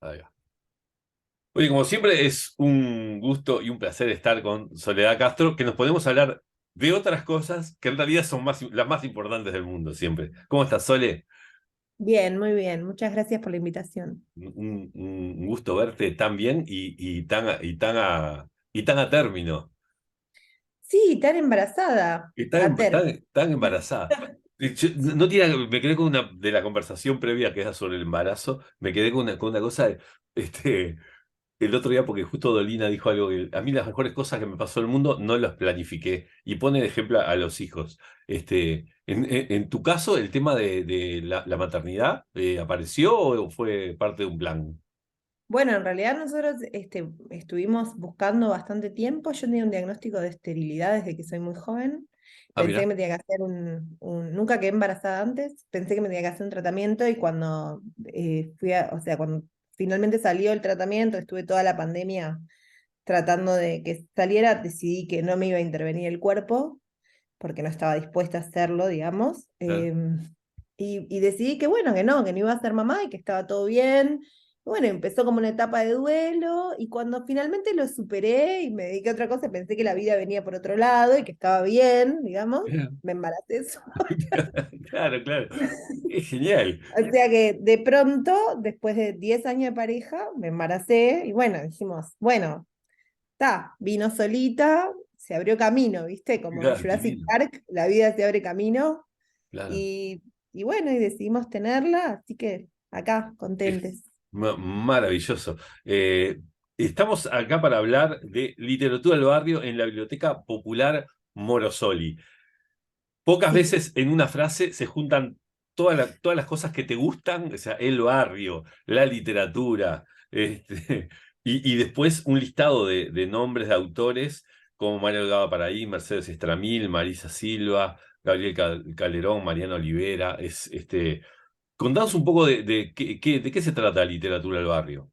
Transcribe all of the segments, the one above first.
Ahí va. Oye, como siempre, es un gusto y un placer estar con Soledad Castro, que nos podemos hablar de otras cosas que en realidad son las más importantes del mundo siempre. ¿Cómo estás, Sole? Bien, muy bien. Muchas gracias por la invitación. Un gusto verte tan bien y tan a término. Sí, tan embarazada. Y A término. tan embarazada. No tiene, me quedé con una de la conversación previa que era sobre el embarazo, me quedé con una cosa, este, el otro día porque justo Dolina dijo algo que a mí las mejores cosas que me pasó en el mundo no las planifiqué y pone de ejemplo a los hijos. En tu caso, el tema de la maternidad ¿apareció o fue parte de un plan? Bueno, en realidad nosotros estuvimos buscando bastante tiempo. Yo tenía un diagnóstico de esterilidad desde que soy muy joven. Ah, Pensé que mira. me tenía que hacer nunca quedé embarazada antes. Pensé que me tenía que hacer un tratamiento y cuando o sea, cuando finalmente salió el tratamiento, estuve toda la pandemia tratando de que saliera, decidí que no me iba a intervenir el cuerpo porque no estaba dispuesta a hacerlo, digamos. Claro. Y decidí que no iba a ser mamá y que estaba todo bien. Y bueno, empezó como una etapa de duelo y cuando finalmente lo superé y me dediqué a otra cosa, pensé que la vida venía por otro lado y que estaba bien, digamos, me embaracé sola. Claro, claro. Es genial. O sea que de pronto, después de 10 años de pareja, me embaracé y bueno, dijimos, bueno, está, vino solita, se abrió camino, ¿viste? Como en Claro, Jurassic divino. Park, la vida se abre camino. Claro. Y, y bueno, y decidimos tenerla, así que acá, Es contentes. maravilloso. Estamos acá para hablar de literatura del barrio en la Biblioteca Popular Morosoli. Pocas Sí, veces en una frase se juntan todas las cosas que te gustan, o sea, el barrio, la literatura, y después un listado de nombres de autores como Mario Delgado Paraí, Mercedes Estramil, Marisa Silva, Gabriel Calderón, Mariano Olivera. Contanos un poco de qué se trata la literatura del barrio.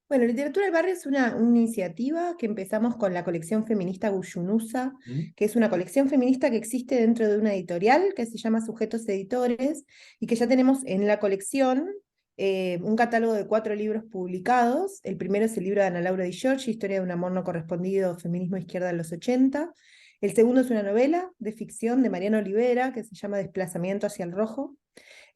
bueno, Literatura del Barrio es una iniciativa que empezamos con la colección feminista Guyunusa, ¿Mm? que es una colección feminista que existe dentro de una editorial que se llama Sujetos Editores y que ya tenemos en la colección un catálogo de 4 libros publicados. El primero es el libro de Ana Laura Di Giorgi, Historia de un amor no correspondido, Feminismo e Izquierda en los 80. El segundo es una novela de ficción de Mariano Olivera que se llama Desplazamiento hacia el rojo.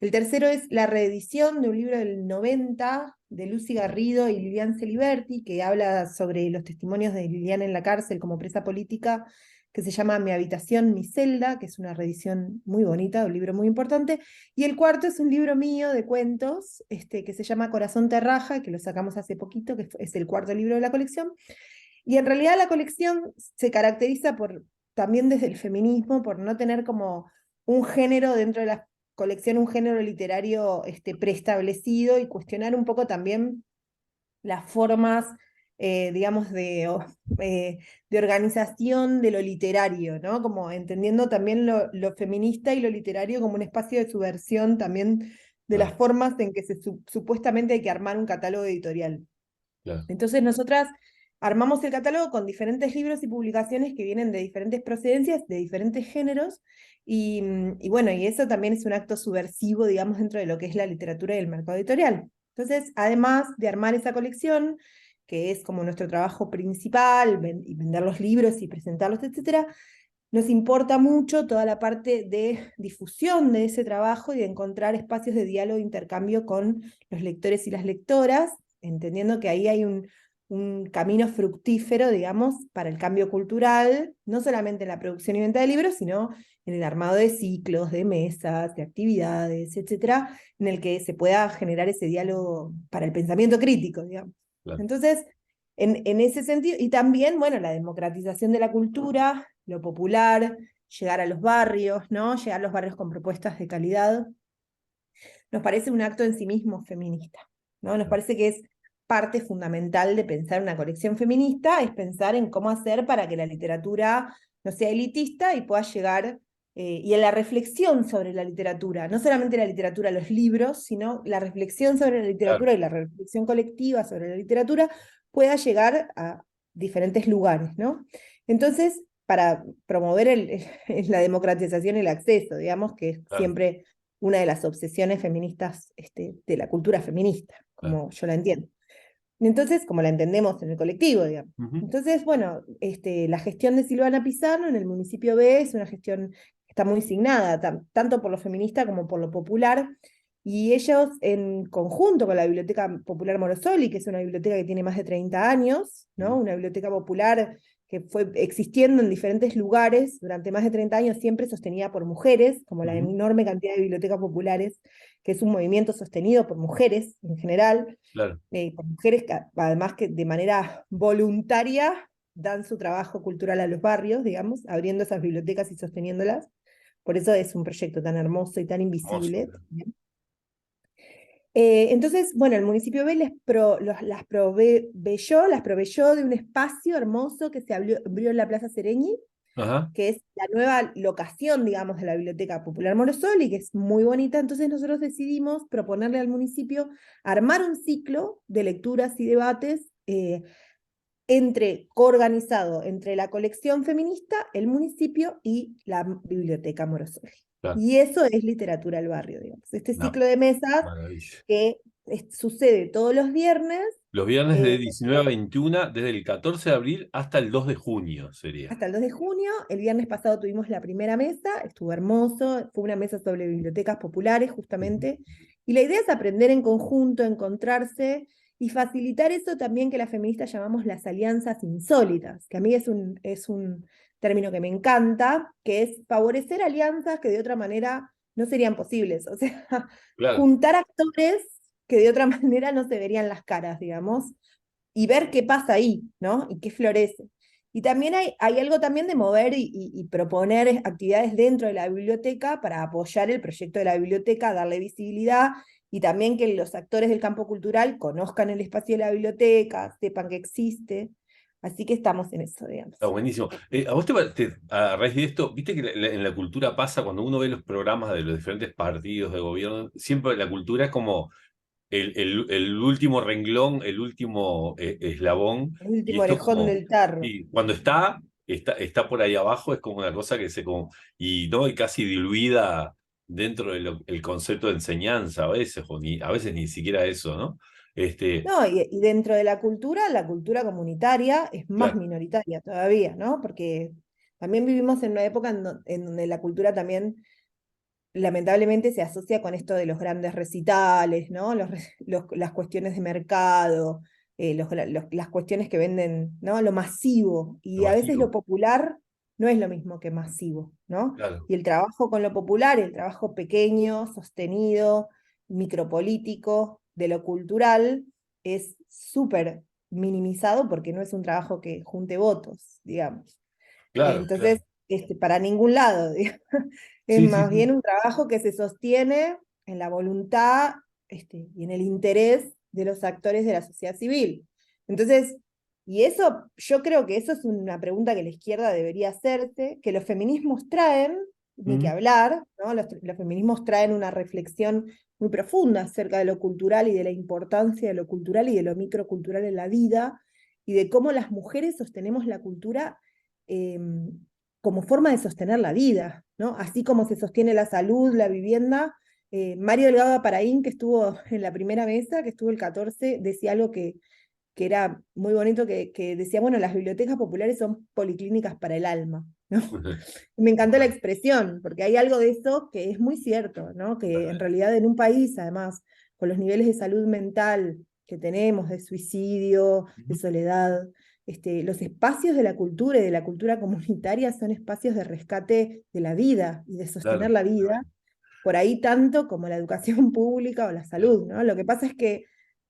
El tercero es la reedición de un libro del 90 de Lucy Garrido y Lilian Celiberti, que habla sobre los testimonios de Lilian en la cárcel como presa política, que se llama Mi habitación, mi celda, que es una reedición muy bonita, un libro muy importante. Y el cuarto es un libro mío de cuentos, que se llama Corazón Terraja, que lo sacamos hace poquito, que es el cuarto libro de la colección. Y en realidad la colección se caracteriza por, también desde el feminismo, por no tener como un género dentro de la colección, un género literario preestablecido y cuestionar un poco también las formas, digamos, de organización de lo literario, ¿no? Como entendiendo también lo feminista y lo literario como un espacio de subversión también de las Claro, formas en que supuestamente hay que armar un catálogo editorial. claro, Entonces nosotras armamos el catálogo con diferentes libros y publicaciones que vienen de diferentes procedencias, de diferentes géneros, y bueno, y eso también es un acto subversivo, digamos, dentro de lo que es la literatura y el mercado editorial. Entonces, además de armar esa colección, que es como nuestro trabajo principal, y vender los libros y presentarlos, etcétera, nos importa mucho toda la parte de difusión de ese trabajo y de encontrar espacios de diálogo e intercambio con los lectores y las lectoras, entendiendo que ahí hay un camino fructífero, digamos, para el cambio cultural, no solamente en la producción y venta de libros, sino en el armado de ciclos, de mesas, de actividades, etcétera, en el que se pueda generar ese diálogo para el pensamiento crítico, digamos. claro. Entonces, en ese sentido, y también, bueno, la democratización de la cultura, lo popular, llegar a los barrios, ¿no? Llegar a los barrios con propuestas de calidad, nos parece un acto en sí mismo feminista, ¿no? Nos parece que es parte fundamental de pensar una colección feminista, es pensar en cómo hacer para que la literatura no sea elitista y pueda llegar, y en la reflexión sobre la literatura, no solamente la literatura, los libros, sino la reflexión sobre la Claro. literatura y la reflexión colectiva sobre la literatura pueda llegar a diferentes lugares, ¿no? Entonces, para promover la democratización y el acceso, digamos, que es Claro. siempre una de las obsesiones feministas de la cultura feminista. claro. como yo la entiendo. Entonces, como la entendemos en el colectivo, digamos. Ujú, Entonces, bueno, la gestión de Silvana Pizarro en el municipio B es una gestión que está muy signada, tanto por lo feminista como por lo popular, y ellos en conjunto con la Biblioteca Popular Morosoli, que es una biblioteca que tiene más de 30 años, ¿no? ujú, Una biblioteca popular que fue existiendo en diferentes lugares durante más de 30 años, siempre sostenida por mujeres, como la ujú, enorme cantidad de bibliotecas populares, que es un movimiento sostenido por mujeres en general, claro. por mujeres que además que de manera voluntaria dan su trabajo cultural a los barrios, digamos, abriendo esas bibliotecas y sosteniéndolas. Por eso es un proyecto tan hermoso y tan Hermoso. invisible. Entonces, bueno, el municipio B las proveyó de un espacio hermoso que se abrió en la Plaza Sereñi, Ajá, que es la nueva locación, digamos, de la Biblioteca Popular Morosoli, que es muy bonita. Entonces nosotros decidimos proponerle al municipio armar un ciclo de lecturas y debates coorganizado entre la colección feminista, el municipio y la Biblioteca Morosoli. claro. Y eso es literatura al barrio, digamos. Este Una ciclo de mesas maravilla. que sucede todos los viernes, Los viernes de eh, 19 a 21, desde el 14 de abril hasta el 2 de junio sería. hasta el 2 de junio. El viernes pasado tuvimos la primera mesa, estuvo hermoso, fue una mesa sobre bibliotecas populares Ujú, justamente, y la idea es aprender en conjunto, encontrarse y facilitar eso también que las feministas llamamos las alianzas insólitas, que a mí es un término que me encanta, que es favorecer alianzas que de otra manera no serían posibles, o sea, claro, juntar actores que de otra manera no se verían las caras, digamos, y ver qué pasa ahí, ¿no? Y qué florece. Y también hay algo también de mover y proponer actividades dentro de la biblioteca para apoyar el proyecto de la biblioteca, darle visibilidad y también que los actores del campo cultural conozcan el espacio de la biblioteca, sepan que existe. Así que estamos en eso, digamos. está buenísimo. ¿A vos a raíz de esto, viste que en la cultura pasa cuando uno ve los programas de los diferentes partidos de gobierno, siempre la cultura es como el último renglón, el último eslabón, El y último esto orejón como, del tarro. y cuando está por ahí abajo, es como una cosa que y no, y casi diluida dentro del concepto de enseñanza a veces, a veces ni siquiera eso, ¿no? Este, No, y dentro de la cultura comunitaria es más claro, minoritaria todavía, ¿no? Porque también vivimos en una época en donde la cultura también lamentablemente se asocia con esto de los grandes recitales, ¿no? Las cuestiones de mercado, las cuestiones que venden, ¿no? Lo masivo. lo Y a veces lo masivo, popular no es lo mismo que masivo, ¿no? claro, Y el trabajo con lo popular, el trabajo pequeño, sostenido, micropolítico, de lo cultural, es súper minimizado porque no es un trabajo que junte votos, digamos. claro, claro. Entonces, para ningún lado, digamos. Es Sí, sí, más sí. bien un trabajo que se sostiene en la voluntad y en el interés de los actores de la sociedad civil. Entonces, y eso, yo creo que eso es una pregunta que la izquierda debería hacerse, que los feminismos traen, ni que Mm, hablar, ¿no? Los feminismos traen una reflexión muy profunda acerca de lo cultural y de la importancia de lo cultural y de lo microcultural en la vida, y de cómo las mujeres sostenemos la cultura eh, como forma de sostener la vida, ¿no? Así como se sostiene la salud, la vivienda. Mario Delgado Aparaín, que estuvo en la primera mesa, que estuvo el 14, decía algo que era muy bonito, que decía, bueno, las bibliotecas populares son policlínicas para el alma, ¿no? Me encantó la expresión, porque hay algo de eso que es muy cierto, ¿no? Que en realidad en un país, además, con los niveles de salud mental que tenemos, de suicidio, de ujú, soledad, los espacios de la cultura y de la cultura comunitaria son espacios de rescate de la vida y de sostener claro, la vida, por ahí tanto como la educación pública o la claro, salud, ¿no? Lo que pasa es que,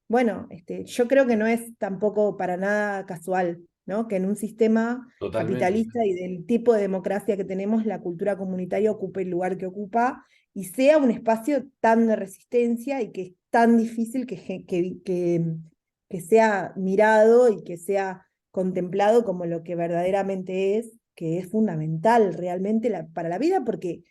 bueno, yo creo que no es tampoco para nada casual, ¿no? Que en un sistema totalmente. capitalista y del tipo de democracia que tenemos, la cultura comunitaria ocupe el lugar que ocupa y sea un espacio tan de resistencia y que es tan difícil que sea mirado y que sea contemplado como lo que verdaderamente es, que es fundamental realmente para la vida, porque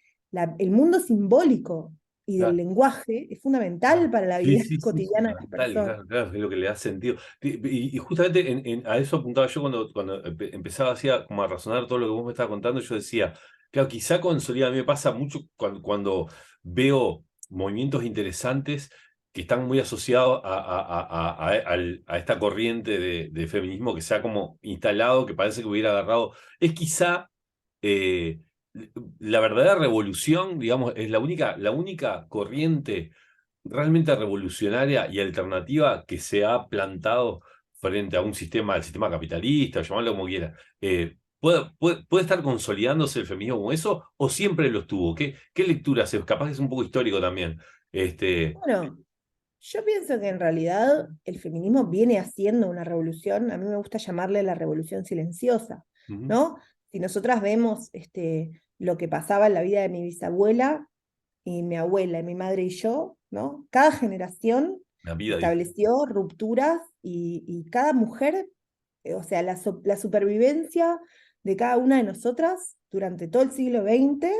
el mundo simbólico y del Claro. lenguaje es fundamental Claro. para la Sí, vida sí, sí, cotidiana de las fundamental, personas. claro, claro, es lo que le da sentido. Y justamente a eso apuntaba yo cuando empezaba así como a razonar todo lo que vos me estabas contando, yo decía, claro, quizá con Solía a mí me pasa mucho cuando veo movimientos interesantes que están muy asociados a esta corriente de feminismo que se ha como instalado, que parece que hubiera agarrado. Es quizá eh, la verdadera revolución, digamos, es la única corriente realmente revolucionaria y alternativa que se ha plantado frente a un sistema, al sistema capitalista, llamarlo como quiera. ¿Puede estar consolidándose el feminismo como eso o siempre lo estuvo? ¿Qué lectura haces? Capaz que es un poco histórico también. Este, Bueno, yo pienso que en realidad el feminismo viene haciendo una revolución, a mí me gusta llamarle la revolución silenciosa, ujú, ¿no? Si nosotras vemos lo que pasaba en la vida de mi bisabuela y mi abuela y mi madre y yo, ¿no? Cada generación una vida distinta. estableció rupturas y cada mujer, o sea, la supervivencia de cada una de nosotras durante todo el siglo XX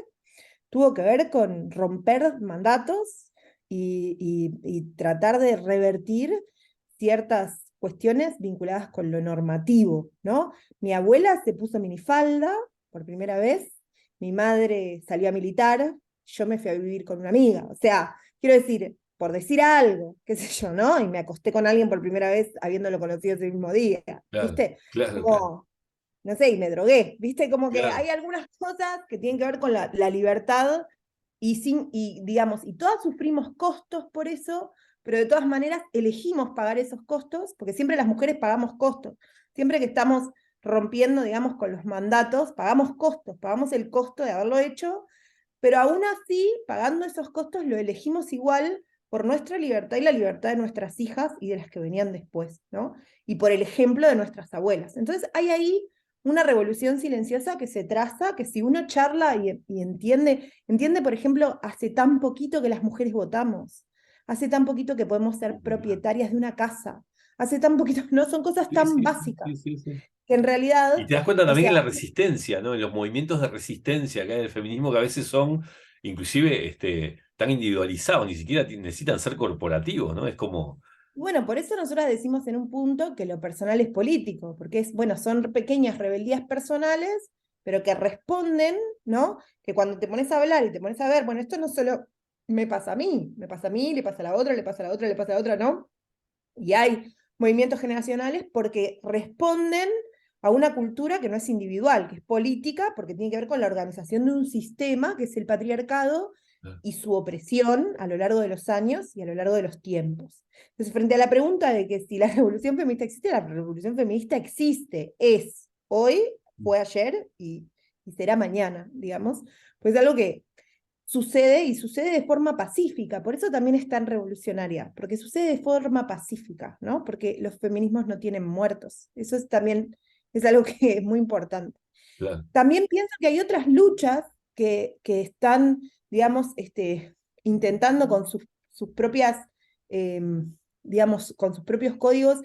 tuvo que ver con romper mandatos y tratar de revertir ciertas cuestiones vinculadas con lo normativo, ¿no? Mi abuela se puso minifalda por primera vez, mi madre salió a militar, yo me fui a vivir con una amiga. O sea, quiero decir, por decir algo, qué sé yo, ¿no? Y me acosté con alguien por primera vez habiéndolo conocido ese mismo día, Claro, ¿viste? claro, claro, Como, no sé, y me drogué, ¿viste? Como que claro. hay algunas cosas que tienen que ver con la libertad y digamos, y todas sufrimos costos por eso, pero de todas maneras elegimos pagar esos costos, porque siempre las mujeres pagamos costos, siempre que estamos rompiendo, digamos, con los mandatos, pagamos costos, pagamos el costo de haberlo hecho, pero aún así, pagando esos costos, lo elegimos igual por nuestra libertad y la libertad de nuestras hijas y de las que venían después, ¿no? Y por el ejemplo de nuestras abuelas. Entonces hay ahí una revolución silenciosa que se traza, que si uno charla y entiende, por ejemplo, hace tan poquito que las mujeres votamos, hace tan poquito que podemos ser Claro. propietarias de una casa, hace tan poquito, no son cosas Sí, tan sí, básicas, sí, sí, sí. que en realidad, Y te das cuenta o también sea, en la resistencia, ¿no? En los movimientos de resistencia que hay en el feminismo que a veces son, inclusive, tan individualizados, ni siquiera necesitan ser corporativos, ¿no? Es como, bueno, por eso nosotros decimos en un punto que lo personal es político, porque es, bueno, son pequeñas rebeldías personales, pero que responden, ¿no? Que cuando te pones a hablar y te pones a ver, bueno, esto no solo me pasa a mí, me pasa a mí, le pasa a la otra, le pasa a la otra, le pasa a la otra, ¿no? Y hay movimientos generacionales porque responden a una cultura que no es individual, que es política, porque tiene que ver con la organización de un sistema, que es el patriarcado, y su opresión a lo largo de los años y a lo largo de los tiempos. Entonces, frente a la pregunta de que si la revolución feminista existe, la revolución feminista existe, es hoy, fue ayer y será mañana, digamos, pues algo que sucede y sucede de forma pacífica, por eso también es tan revolucionaria, porque sucede de forma pacífica, ¿no? Porque los feminismos no tienen muertos, eso es también es algo que es muy importante. claro, También pienso que hay otras luchas que están, digamos, intentando con sus propias, eh, digamos, con sus propios códigos,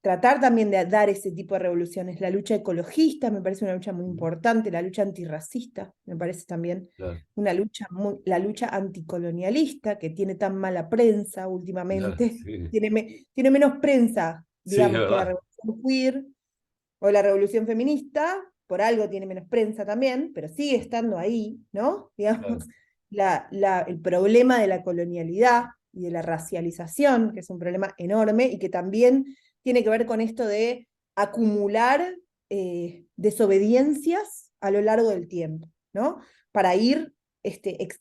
tratar también de dar ese tipo de revoluciones. La lucha ecologista me parece una lucha muy importante, la lucha antirracista me parece también claro, una lucha la lucha anticolonialista, que tiene tan mala prensa claro, últimamente, sí, tiene menos prensa, sí, es digamos, que la verdad, revolución queer o la revolución feminista, por algo tiene menos prensa también, pero sigue estando ahí, ¿no? claro, Digamos, el problema de la colonialidad y de la racialización, que es un problema enorme y que también tiene que ver con esto de acumular desobediencias a lo largo del tiempo, ¿no? Para ir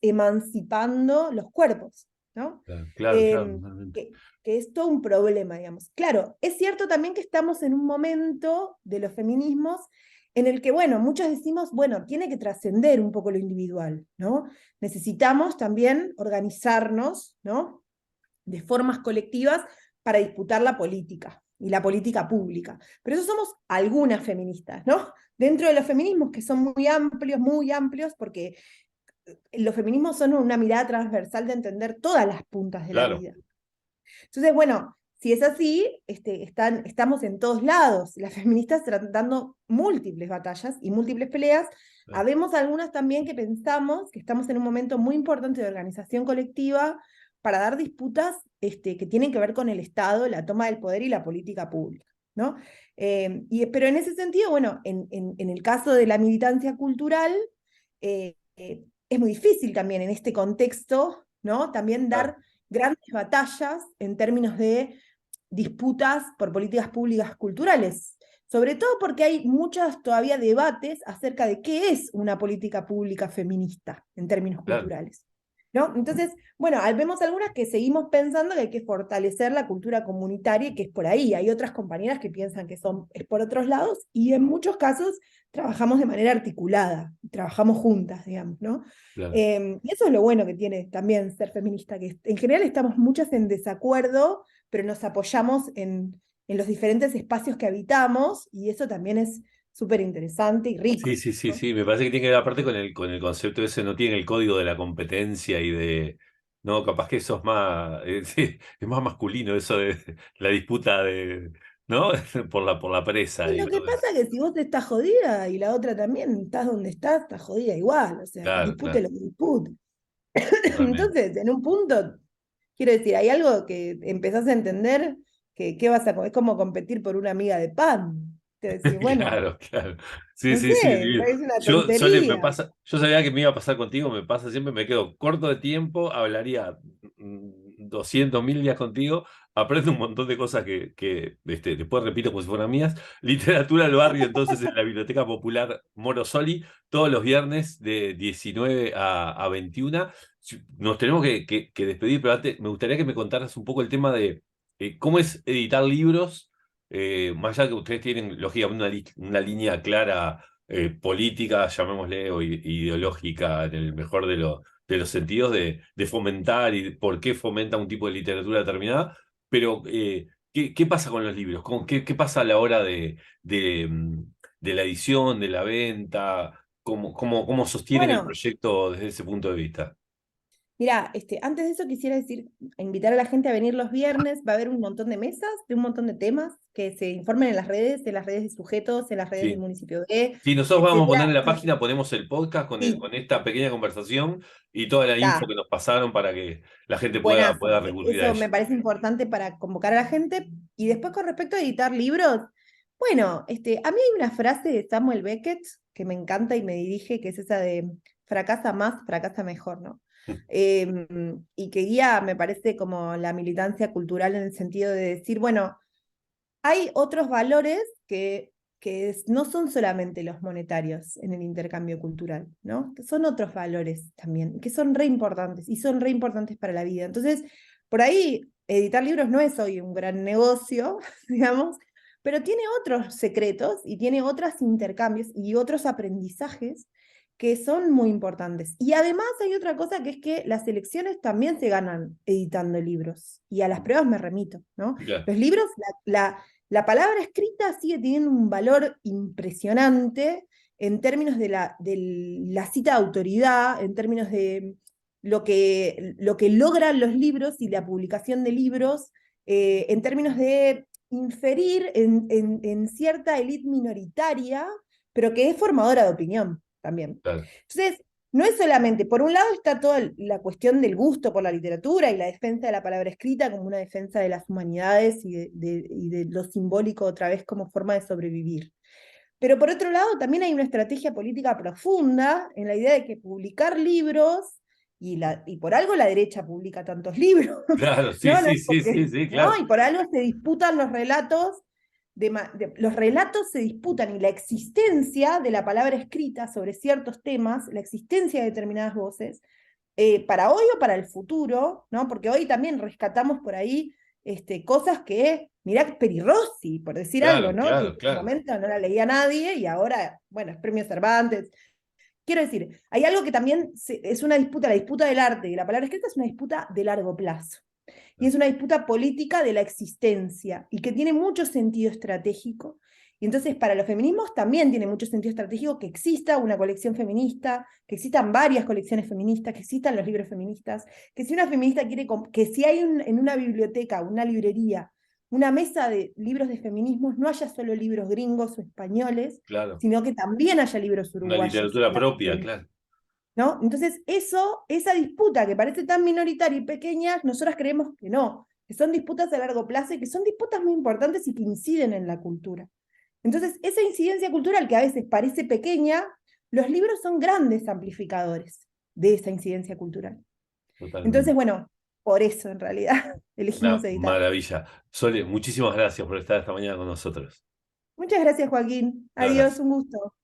emancipando los cuerpos, ¿no? claro, claro, claro, Eh, totalmente, que es todo un problema, digamos. Claro, es cierto también que estamos en un momento de los feminismos en el que, bueno, muchos decimos, bueno, tiene que trascender un poco lo individual, ¿no? Necesitamos también organizarnos, ¿no? De formas colectivas para disputar la política y la política pública. Pero eso somos algunas feministas, ¿no? Dentro de los feminismos que son muy amplios, porque los feminismos son una mirada transversal de entender todas las puntas de la claro, vida. Entonces, bueno, si es así, estamos en todos lados, las feministas dando múltiples batallas y múltiples peleas. claro, Habemos algunas también que pensamos que estamos en un momento muy importante de organización colectiva para dar disputas que tienen que ver con el Estado, la toma del poder y la política pública, ¿no? Pero en ese sentido, bueno, en el caso de la militancia cultural, es muy difícil también en este contexto, ¿no? También claro, dar grandes batallas en términos de disputas por políticas públicas culturales. Sobre todo porque hay muchos todavía debates acerca de qué es una política pública feminista en términos claro. culturales, ¿no? Entonces, bueno, vemos algunas que seguimos pensando que hay que fortalecer la cultura comunitaria y que es por ahí. Hay otras compañeras que piensan que es por otros lados y en muchos casos trabajamos de manera articulada, trabajamos juntas, digamos, ¿no? Claro. Y eso es lo bueno que tiene también ser feminista, que en general estamos muchas en desacuerdo, pero nos apoyamos en los diferentes espacios que habitamos y eso también es súper interesante y Sí, rico, sí, sí, ¿no? sí. Me parece que tiene que ver aparte con el concepto ese, no tiene el código de la competencia y de. No, capaz que eso es más, sí, es más masculino, eso de la disputa de, ¿no? Por la presa Y y lo que todo pasa eso. es que si vos estás jodida y la otra también, estás donde estás jodida igual, o sea, Claro, dispute claro, lo que dispute. totalmente. Entonces, en un punto, quiero decir, hay algo que empezás a entender que qué vas a es como competir por una amiga de pan. Te decís, bueno, Claro, claro. Sí, no sí, sí, sé, me sí. parece una Me tontería. pasa, yo sabía que me iba a pasar contigo, me pasa siempre, me quedo corto de tiempo, hablaría 200.000 días contigo, aprendo un montón de cosas después repito como si fueran mías. Literatura al barrio, entonces en la Biblioteca Popular Morosoli, todos los viernes de 19 a 21. Nos tenemos que despedir, pero antes me gustaría que me contaras un poco el tema de cómo es editar libros más allá de que ustedes tienen, lógicamente, una línea clara política, llamémosle, o ideológica, en el mejor de los sentidos, de fomentar y por qué fomenta un tipo de literatura determinada, pero ¿qué pasa con los libros? ¿Qué pasa a la hora de la edición, de la venta? ¿Cómo sostienen el Bueno, proyecto desde ese punto de vista? mira, antes de eso quisiera decir, invitar a la gente a venir los viernes, va a haber un montón de mesas, de un montón de temas, que se informen en las redes de sujetos, en las redes del Sí. municipio de, Sí, nosotros vamos a poner en etcétera. la página, ponemos el podcast Sí, con esta pequeña conversación y toda la info está, que nos pasaron para que la gente pueda buenazo. recurrir a Eso me ella. parece importante para convocar a la gente. Y después con respecto a editar libros, bueno, a mí hay una frase de Samuel Beckett que me encanta y me dirige, que es esa de fracasa más, fracasa mejor, ¿no? Y que guía, me parece, como la militancia cultural en el sentido de decir, bueno, hay otros valores que no son solamente los monetarios en el intercambio cultural, ¿no? Que son otros valores también, que son re importantes y son re importantes para la vida. Entonces, por ahí, editar libros no es hoy un gran negocio, digamos, pero tiene otros secretos y tiene otros intercambios y otros aprendizajes que son muy importantes. Y además hay otra cosa que es que las elecciones también se ganan editando libros. Y a las pruebas me remito, ¿no? Claro, Los libros, la palabra escrita sigue teniendo un valor impresionante en términos de la cita de autoridad, en términos de lo que logran los libros y la publicación de libros, en términos de inferir en cierta élite minoritaria, pero que es formadora de opinión también. claro, Entonces, no es solamente, por un lado está toda la cuestión del gusto por la literatura y la defensa de la palabra escrita como una defensa de las humanidades y de lo simbólico otra vez como forma de sobrevivir. Pero por otro lado también hay una estrategia política profunda en la idea de que publicar libros, y por algo la derecha publica tantos libros, claro, sí, ¿no? No sí, es sí, sí, porque, sí, ¿no? claro, Y por algo se disputan los relatos los relatos se disputan y la existencia de la palabra escrita sobre ciertos temas, la existencia de determinadas voces, para hoy o para el futuro, ¿no? Porque hoy también rescatamos por ahí cosas que, mirá, Peri Rossi, por decir algo, claro, ¿no? Que en claro, su claro, momento no la leía nadie y ahora, bueno, es premio Cervantes. Quiero decir, hay algo que también es una disputa, la disputa del arte y la palabra escrita es una disputa de largo plazo. Y es una disputa política de la existencia y que tiene mucho sentido estratégico. Y entonces para los feminismos también tiene mucho sentido estratégico que exista una colección feminista, que existan varias colecciones feministas, que existan los libros feministas, que si una feminista quiere, que si hay en una biblioteca, una librería, una mesa de libros de feminismos, no haya solo libros gringos o españoles, claro. sino que también haya libros Una uruguayos. literatura propia, claro, ¿No? Entonces, esa disputa que parece tan minoritaria y pequeña, nosotras creemos que no, que son disputas a largo plazo y que son disputas muy importantes y que inciden en la cultura. Entonces, esa incidencia cultural que a veces parece pequeña, los libros son grandes amplificadores de esa incidencia cultural. Entonces, totalmente. bueno, por eso en realidad elegimos Una editar. maravilla. Sole, muchísimas gracias por estar esta mañana con nosotros. Muchas gracias, Joaquín. Un Adiós, abrazo. un gusto.